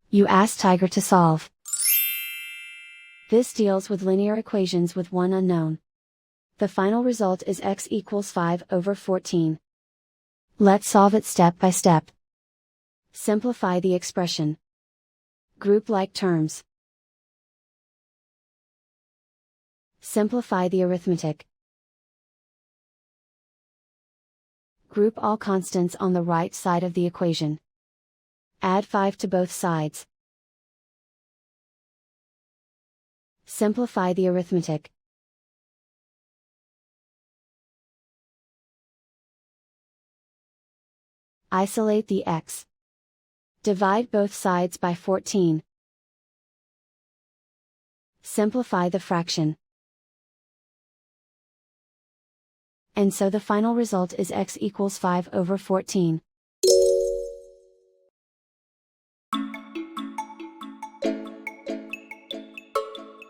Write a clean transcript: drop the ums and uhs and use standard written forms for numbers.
You ask Tiger to solve. This deals with linear equations with one unknown. The final result is x equals 5/14. Let's solve it step by step. Simplify the expression. Group like terms. Simplify the arithmetic. Group all constants on the right side of the equation. Add 5 to both sides. Simplify the arithmetic. Isolate the x. Divide both sides by 14. Simplify the fraction. And so the final result is x equals 5/14.